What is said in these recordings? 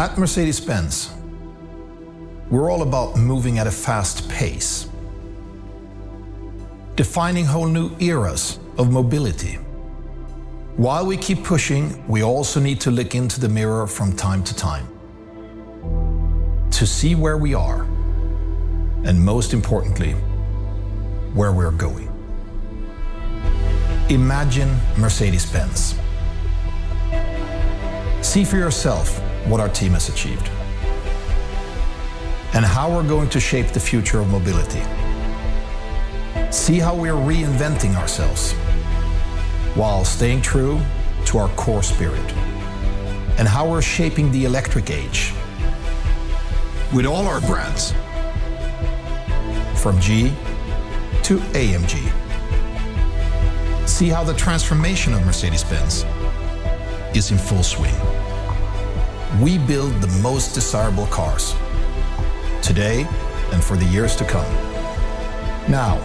At Mercedes-Benz, we're all about moving at a fast pace, defining whole new eras of mobility. While we keep pushing, we also need to look into the mirror from time to time to see where we are, and most importantly, where we're going. Imagine Mercedes-Benz. See for yourself what our team has achieved and how we're going to shape the future of mobility. See how we're reinventing ourselves while staying true to our core spirit, and how we're shaping the electric age with all our brands, from G to AMG. See how the transformation of Mercedes-Benz is in full swing. We build the most desirable cars, today and for the years to come. Now,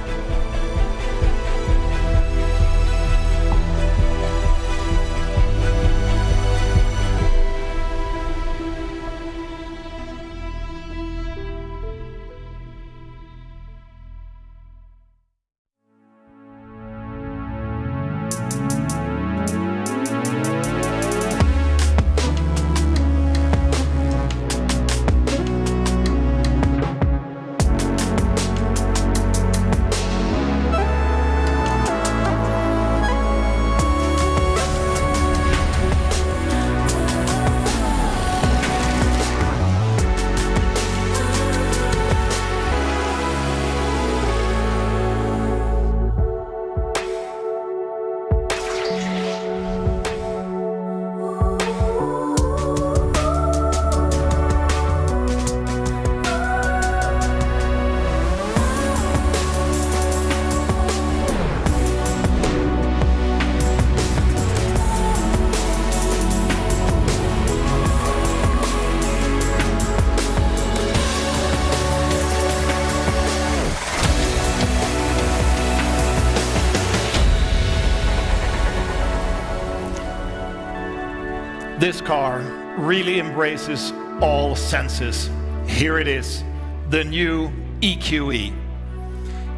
This car really embraces all senses. Here it is, the new EQE.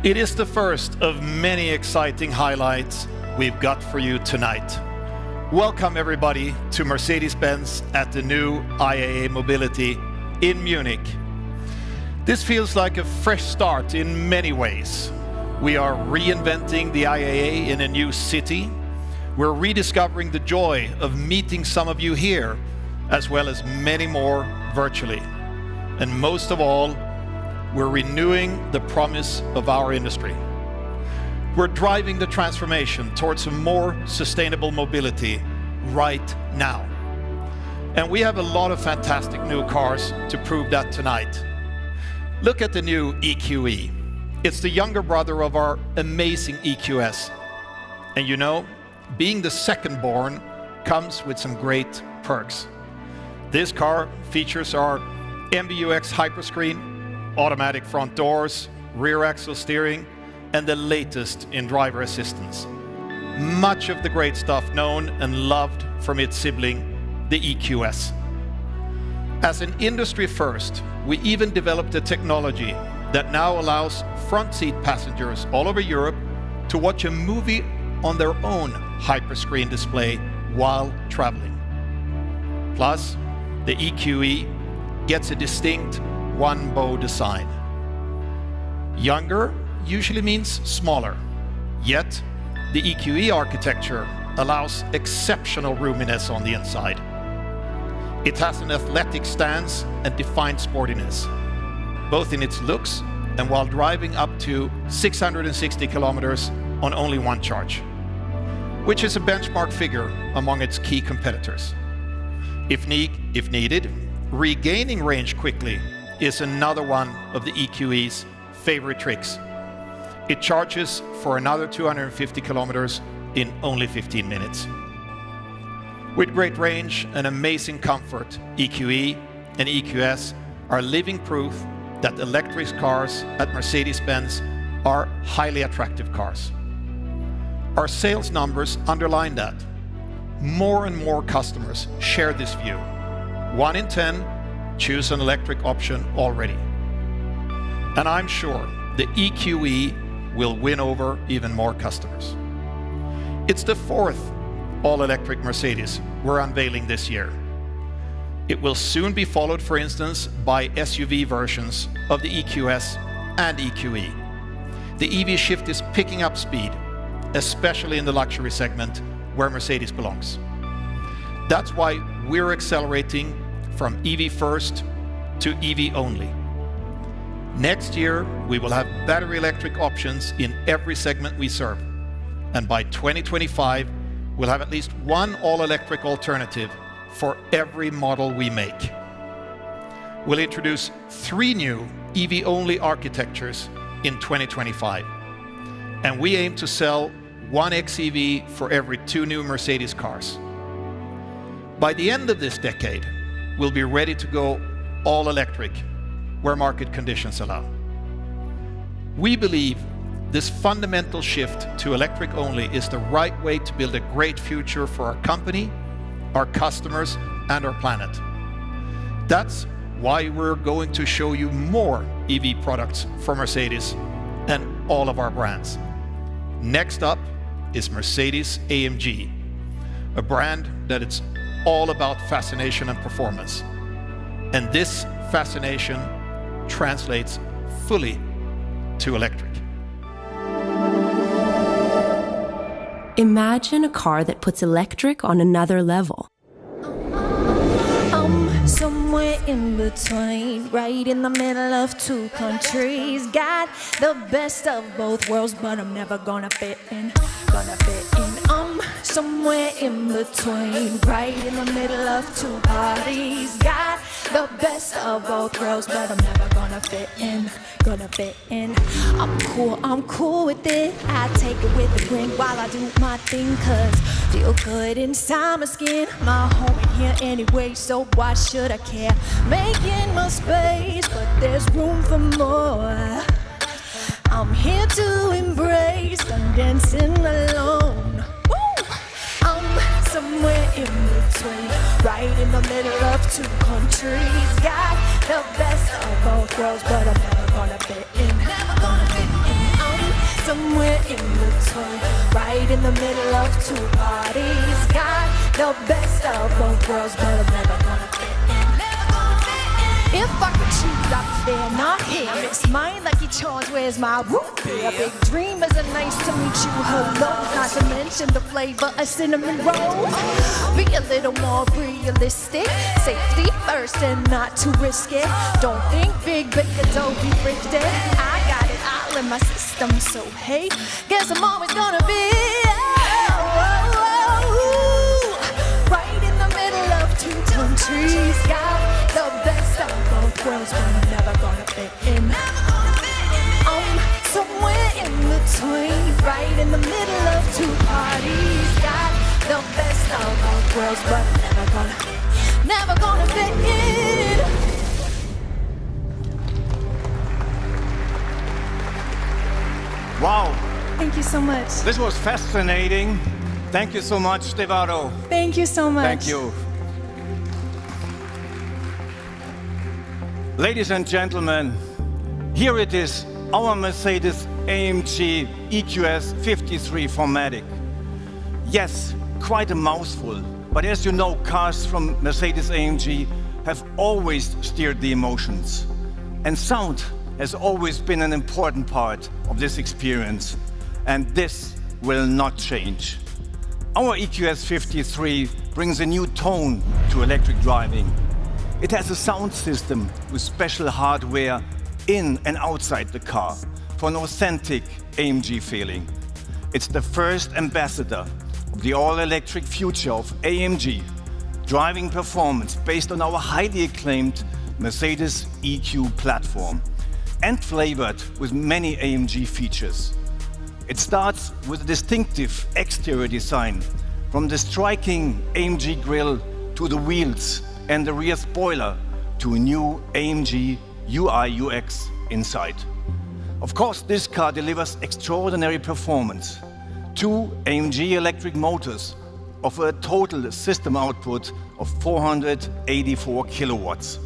It is the first of many exciting highlights we've got for you tonight. Welcome everybody to Mercedes-Benz at the new IAA Mobility in Munich. This feels like a fresh start in many ways. We are reinventing the IAA in a new city. We're rediscovering the joy of meeting some of you here, as well as many more virtually. And most of all, we're renewing the promise of our industry. We're driving the transformation towards a more sustainable mobility right now. And we have a lot of fantastic new cars to prove that tonight. Look at the new EQE. It's the younger brother of our amazing EQS. And you know, being the second born comes with some great perks. This car features our MBUX Hyperscreen, automatic front doors, rear axle steering, and the latest in driver assistance. Much of the great stuff known and loved from its sibling, the EQS. As an industry first, we even developed a technology that now allows front seat passengers all over Europe to watch a movie on their own hyperscreen display while traveling. Plus, the EQE gets a distinct one-bow design. Younger usually means smaller, yet the EQE architecture allows exceptional roominess on the inside. It has an athletic stance and defined sportiness, both in its looks and while driving up to 660 kilometers on only one charge, which is a benchmark figure among its key competitors. If needed, regaining range quickly is another one of the EQE's favorite tricks. It charges for another 250 kilometers in only 15 minutes. With great range and amazing comfort, EQE and EQS are living proof that electric cars at Mercedes-Benz are highly attractive cars. Our sales numbers underline that. More and more customers share this view. 1 in 10 choose an electric option already. And I'm sure the EQE will win over even more customers. It's the 4th all-electric Mercedes we're unveiling this year. It will soon be followed, for instance, by SUV versions of the EQS and EQE. The EV shift is picking up speed, especially in the luxury segment where Mercedes belongs. That's why we're accelerating from EV first to EV only. Next year, we will have battery electric options in every segment we serve. And by 2025, we'll have at least one all-electric alternative for every model we make. We'll introduce 3 new EV-only architectures in 2025. And we aim to sell 1 xEV for every 2 new Mercedes cars. By the end of this decade, we'll be ready to go all electric where market conditions allow. We believe this fundamental shift to electric only is the right way to build a great future for our company, our customers, and our planet. That's why we're going to show you more EV products from Mercedes and all of our brands. Next up is Mercedes-AMG, a brand that it's all about fascination and performance. And this fascination translates fully to electric. Imagine a car that puts electric on another level. Somewhere in between, right in the middle of 2 countries. Got the best of both worlds, but I'm never gonna fit in. Somewhere in between, right in the middle of 2 parties. Got the best of both worlds, but I'm never gonna fit in. I'm cool with it. I take it with a grin while I do my thing, cause feel good inside my skin. My home in here anyway, so why should I care? Making my space, but there's room for more. I'm here to embrace, I'm dancing alone. Woo! I'm somewhere in between, right in the middle of 2 countries. Got the best of both worlds, but I'm never gonna fit in. I'm somewhere in between, right in the middle of 2 parties. Got the best of both worlds, but I'm never gonna fit in. If I could choose, I'd be there, not here. It's mine like each charge, where's my root beer? Big dreamers are nice to meet you, hello. Not to mention the flavor of cinnamon roll. Be a little more realistic. Safety first and not too risky. Don't think big, but you don't be thrifty. I got it all in my system, so hey, guess I'm always gonna be right in the middle of 2 countries. Got the best of both worlds, but I'm never gonna fit in. I'm somewhere in between, right in the middle of 2 parties. Got the best of both worlds, but I'm never gonna fit in. Wow. Thank you so much. This was fascinating. Thank you so much, Stefano. Thank you so much. Thank you. Ladies and gentlemen, here it is, our Mercedes-AMG EQS 53 4MATIC. Yes, quite a mouthful, but as you know, cars from Mercedes-AMG have always steered the emotions. And sound has always been an important part of this experience, and this will not change. Our EQS 53 brings a new tone to electric driving. It has a sound system with special hardware in and outside the car for an authentic AMG feeling. It's the first ambassador of the all-electric future of AMG, driving performance based on our highly acclaimed Mercedes EQ platform and flavored with many AMG features. It starts with a distinctive exterior design, from the striking AMG grille to the wheels and the rear spoiler to a new AMG UI UX inside. Of course, this car delivers extraordinary performance. 2 AMG electric motors, offer a total system output of 484 kilowatts.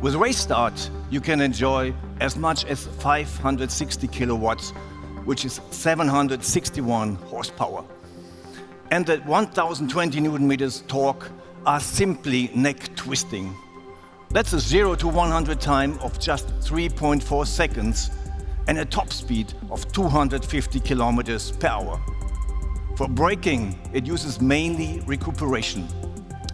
With race start, you can enjoy as much as 560 kilowatts, which is 761 horsepower. And at 1020 Newton meters torque are simply neck twisting. That's a 0 to 100 time of just 3.4 seconds and a top speed of 250 kilometers per hour. For braking, it uses mainly recuperation.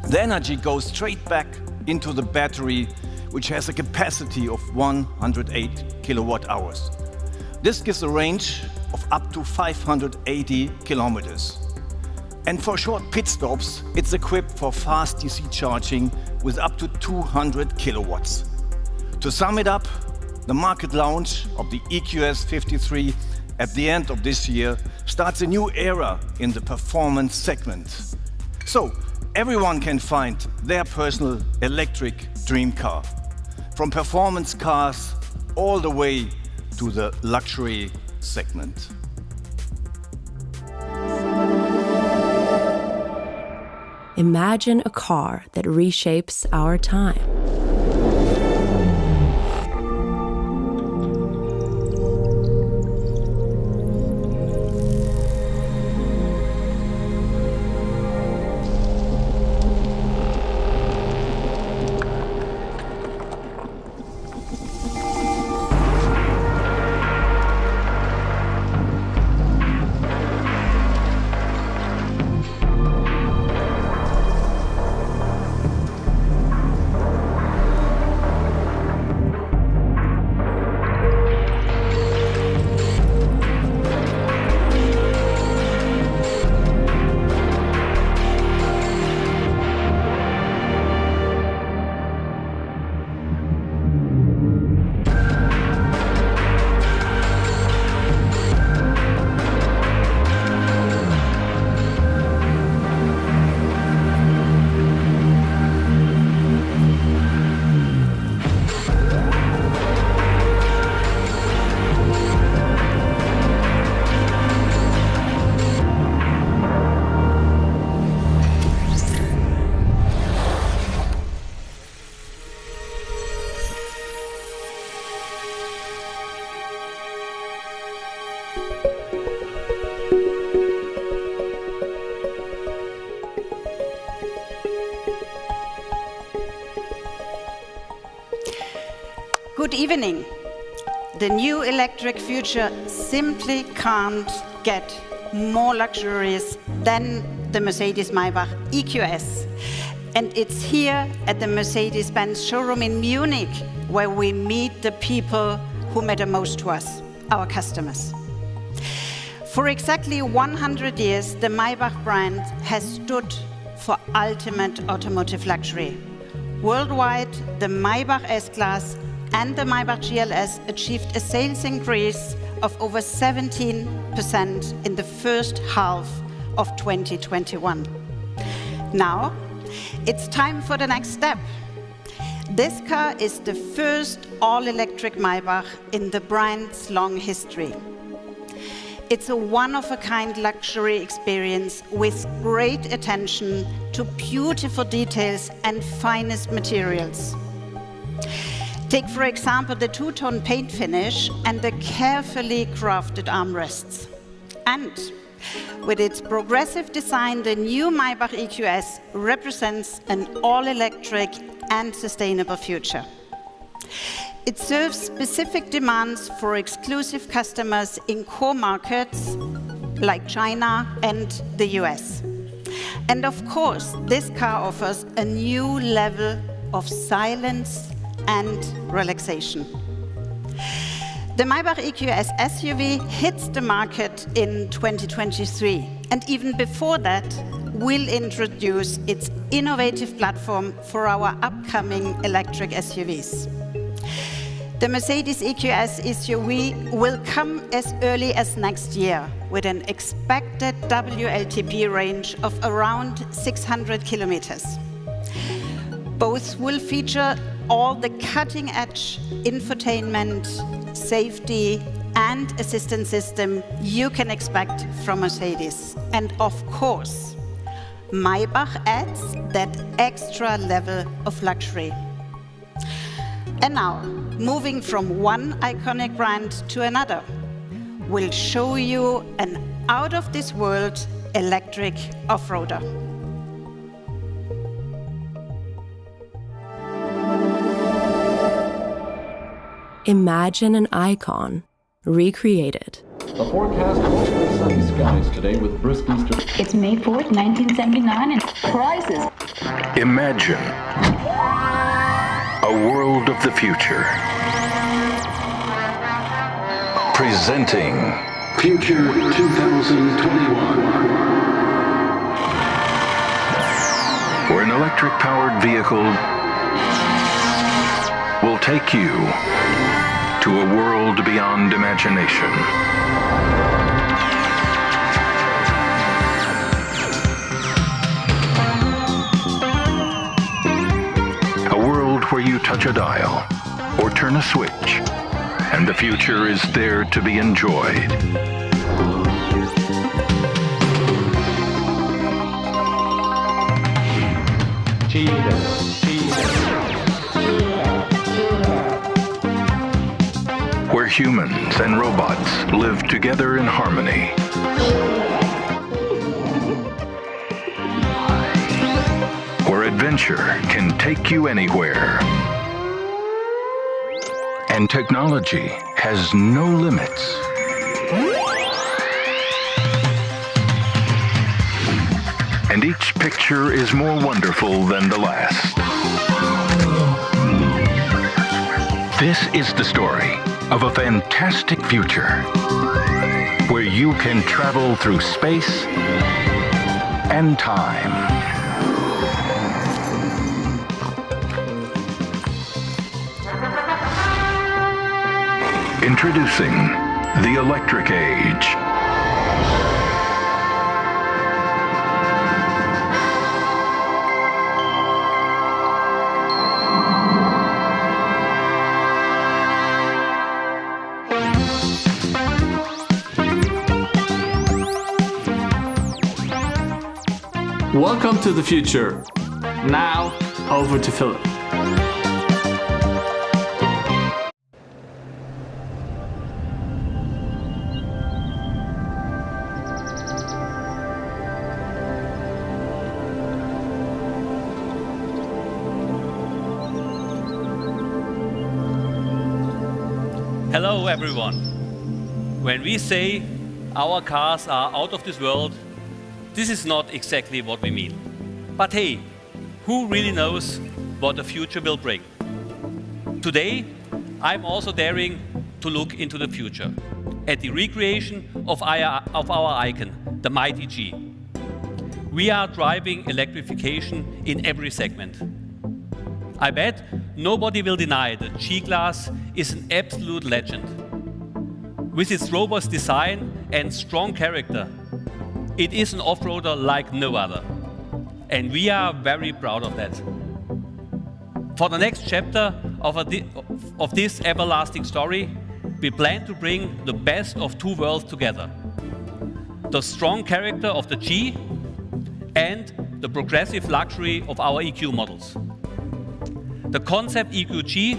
The energy goes straight back into the battery, which has a capacity of 108 kilowatt hours. This gives a range of up to 580 kilometers. And for short pit stops, it's equipped for fast DC charging with up to 200 kilowatts. To sum it up, the market launch of the EQS 53 at the end of this year starts a new era in the performance segment. So everyone can find their personal electric dream car, from performance cars all the way to the luxury segment. Imagine a car that reshapes our time. Good evening. The new electric future simply can't get more luxurious than the Mercedes-Maybach EQS. And it's here at the Mercedes-Benz showroom in Munich where we meet the people who matter most to us, our customers. For exactly 100 years, the Maybach brand has stood for ultimate automotive luxury. Worldwide, the Maybach S-Class and the Maybach GLS achieved a sales increase of over 17% in the first half of 2021. Now, it's time for the next step. This car is the first all-electric Maybach in the brand's long history. It's a one-of-a-kind luxury experience with great attention to beautiful details and finest materials. Take, for example, the two-tone paint finish and the carefully crafted armrests. And with its progressive design, the new Maybach EQS represents an all-electric and sustainable future. It serves specific demands for exclusive customers in core markets like China and the US. And of course, this car offers a new level of silence and relaxation. The Maybach EQS SUV hits the market in 2023, and even before that, will introduce its innovative platform for our upcoming electric SUVs. The Mercedes EQS SUV will come as early as next year with an expected WLTP range of around 600 kilometers. Both will feature all the cutting-edge infotainment, safety, and assistance system you can expect from Mercedes. And of course, Maybach adds that extra level of luxury. And now, moving from one iconic brand to another, we'll show you an out-of-this-world electric off-roader. Imagine an icon recreated. The forecast mostly sunny skies today with brisk easter. It's May 4th, 1979, and prices. Imagine a world of the future. Presenting Future 2021. where an electric-powered vehicle will take you to a world beyond imagination. A world where you touch a dial or turn a switch, and the future is there to be enjoyed. Where humans and robots live together in harmony. Where adventure can take you anywhere. And technology has no limits. And each picture is more wonderful than the last. This is the story of a fantastic future where you can travel through space and time. Introducing the electric age. Welcome to the future. Now, over to Philip. Hello everyone. When we say our cars are out of this world, this is not exactly what we mean. But hey, who really knows what the future will bring? Today, I'm also daring to look into the future, at the recreation of our icon, the mighty G. We are driving electrification in every segment. I bet nobody will deny that G-Class is an absolute legend. With its robust design and strong character, it is an off-roader like no other. And we are very proud of that. For the next chapter of this everlasting story, we plan to bring the best of two worlds together. The strong character of the G and the progressive luxury of our EQ models. The concept EQG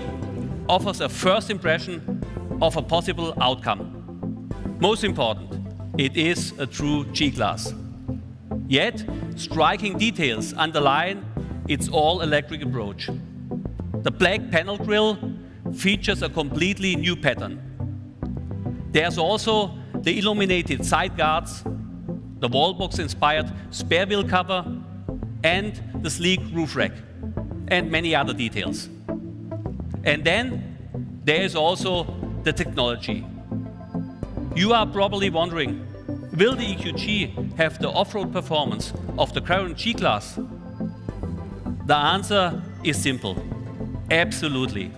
offers a first impression of a possible outcome. Most important, it is a true G-Class. Yet, striking details underline its all-electric approach. The black panel grille features a completely new pattern. There's also the illuminated side guards, the wallbox-inspired spare wheel cover, and the sleek roof rack, and many other details. And then there is also the technology. You are probably wondering, will the EQG have the off-road performance of the current G-Class? The answer is simple. Absolutely.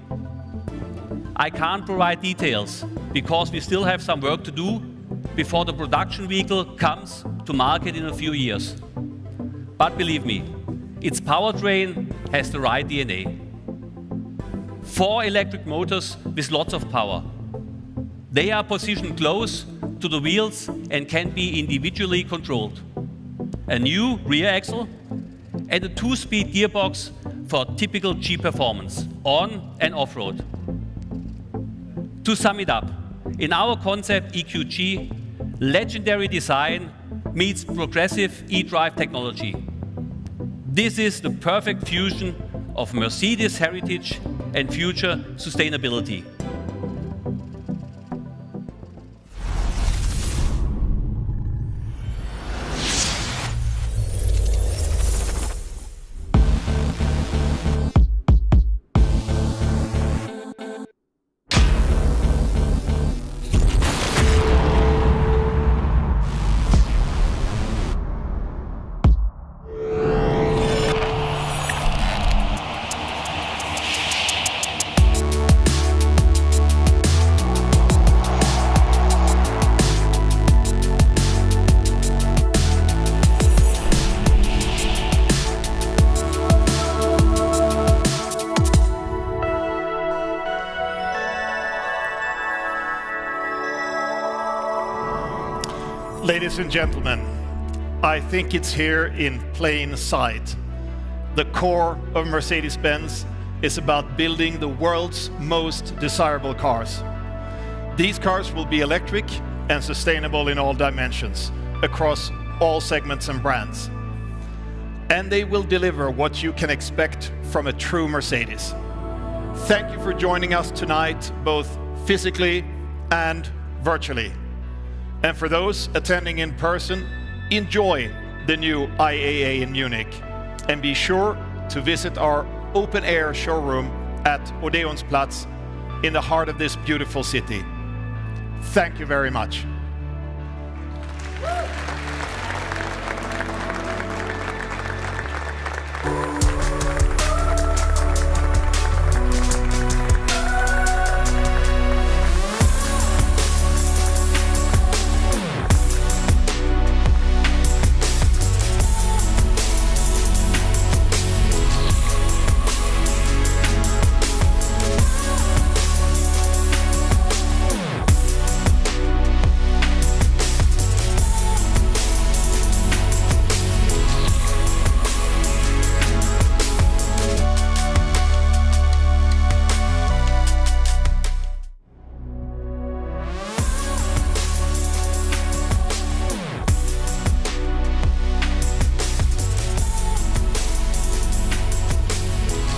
I can't provide details because we still have some work to do before the production vehicle comes to market in a few years. But believe me, its powertrain has the right DNA. 4 electric motors with lots of power. They are positioned close to the wheels and can be individually controlled. a new rear axle, and a 2-speed gearbox for typical G performance, on and off-road. To sum it up, in our concept EQG, legendary design meets progressive e-drive technology. This is the perfect fusion of Mercedes heritage and future sustainability. Ladies and gentlemen, I think it's here in plain sight. The core of Mercedes-Benz is about building the world's most desirable cars. These cars will be electric and sustainable in all dimensions, across all segments and brands. And they will deliver what you can expect from a true Mercedes. Thank you for joining us tonight, both physically and virtually. And for those attending in person, enjoy the new IAA in Munich. And be sure to visit our open-air showroom at Odeonsplatz in the heart of this beautiful city. Thank you very much.